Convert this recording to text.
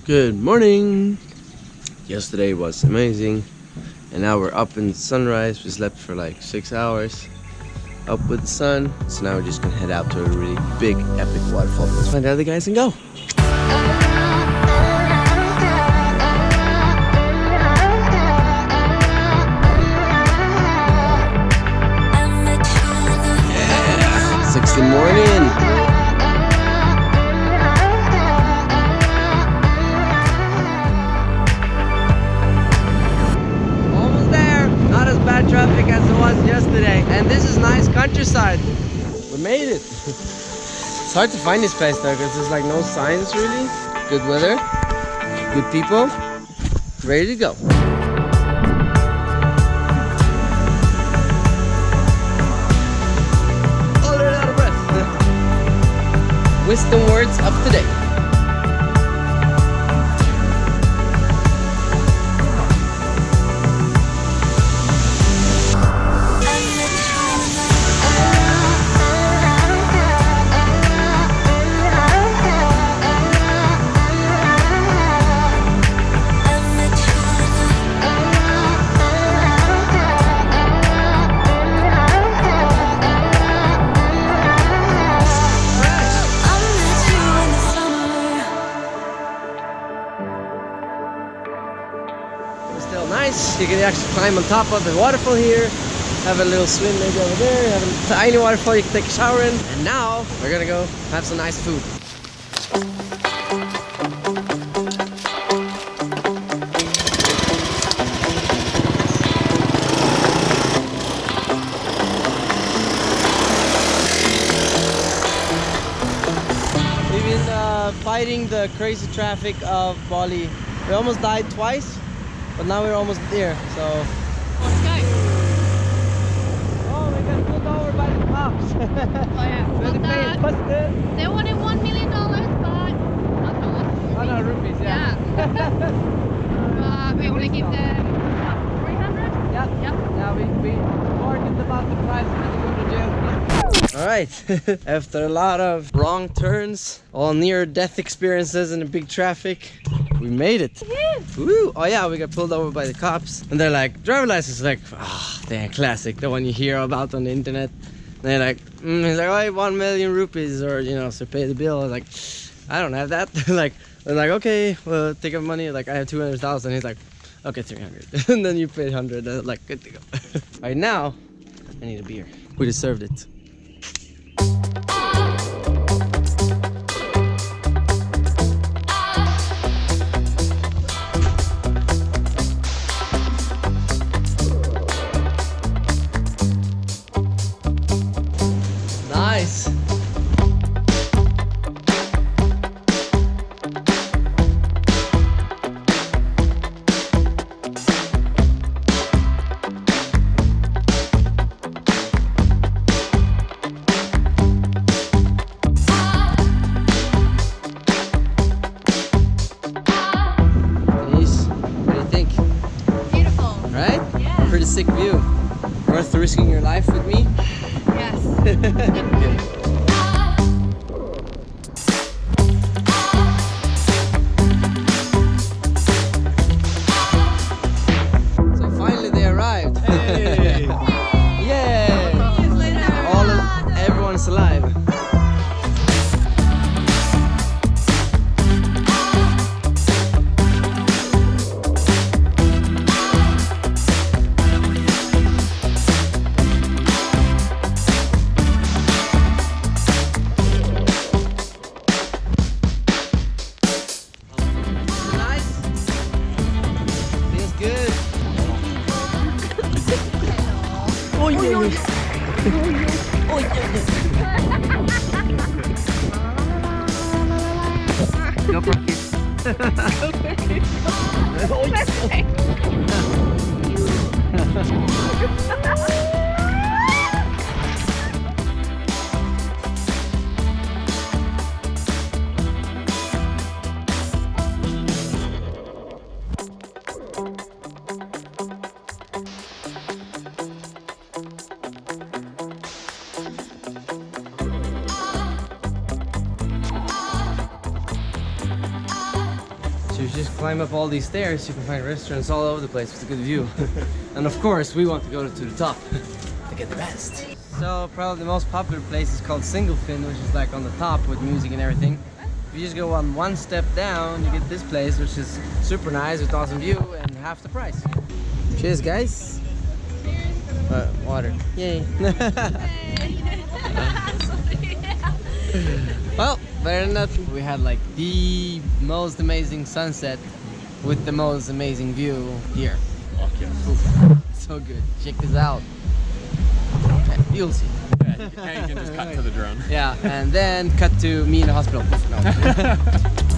Good morning! Yesterday was amazing and now we're up in sunrise. We slept for like 6 hours up with the sun, so now we're just gonna head out to a really big epic waterfall. Let's find the other guys and go! Yeah! 6 in the morning! Traffic as it was yesterday, and this is nice countryside. We made it. It's hard to find this place though because there's like no signs really. Good weather, good people, ready to go. Already out of breath. Wisdom words of today. Still nice. You can actually climb on top of the waterfall here, have a little swim maybe over there, have a tiny waterfall you can take a shower in. And now we're gonna go have some nice food. We've been fighting the crazy traffic of Bali. We almost died twice. But now we're almost there, so... Let's go! Oh, we got pulled over by the cops! Oh yeah, they wanted $1 million, but not dollars. Oh no, rupees, yeah. We only give them 300? Yeah, yeah, we bargained about the price and then we go to jail. Alright, after a lot of wrong turns, all near-death experiences and the big traffic, we made it. Woo! Oh yeah, we got pulled over by the cops and they're like, driver license, like, ah, damn, classic, the one you hear about on the internet. And they're like, he's like, oh, 1 million rupees, or you know, so pay the bill. I was like, I don't have that. Like, they're like, okay, well, take out money. Like, I have 200,000. He's like, okay, 300. And then you pay 100. Like, good to go. Right now, I need a beer. We deserved it. Nice. Denise, what do you think? Beautiful. Right? Yeah. Pretty sick view. Worth risking your life with me? Yes. So finally they arrived. Hey. Yay! Everyone's alive. Ôi ôi ôi. Ôi Go for a kiss. So you just climb up all these stairs, you can find restaurants all over the place with a good view. And of course, we want to go to the top to get the best. So probably the most popular place is called Single Fin, which is like on the top with music and everything. If you just go one step down, you get this place, which is super nice with awesome view and half the price. Cheers, guys. Water. Yay. Well, better than that, we had like the most amazing sunset with the most amazing view here. Fuck yes. So good. Check this out. You'll see. Yeah, you can just cut to the drone. Yeah, and then cut to me in the hospital. No.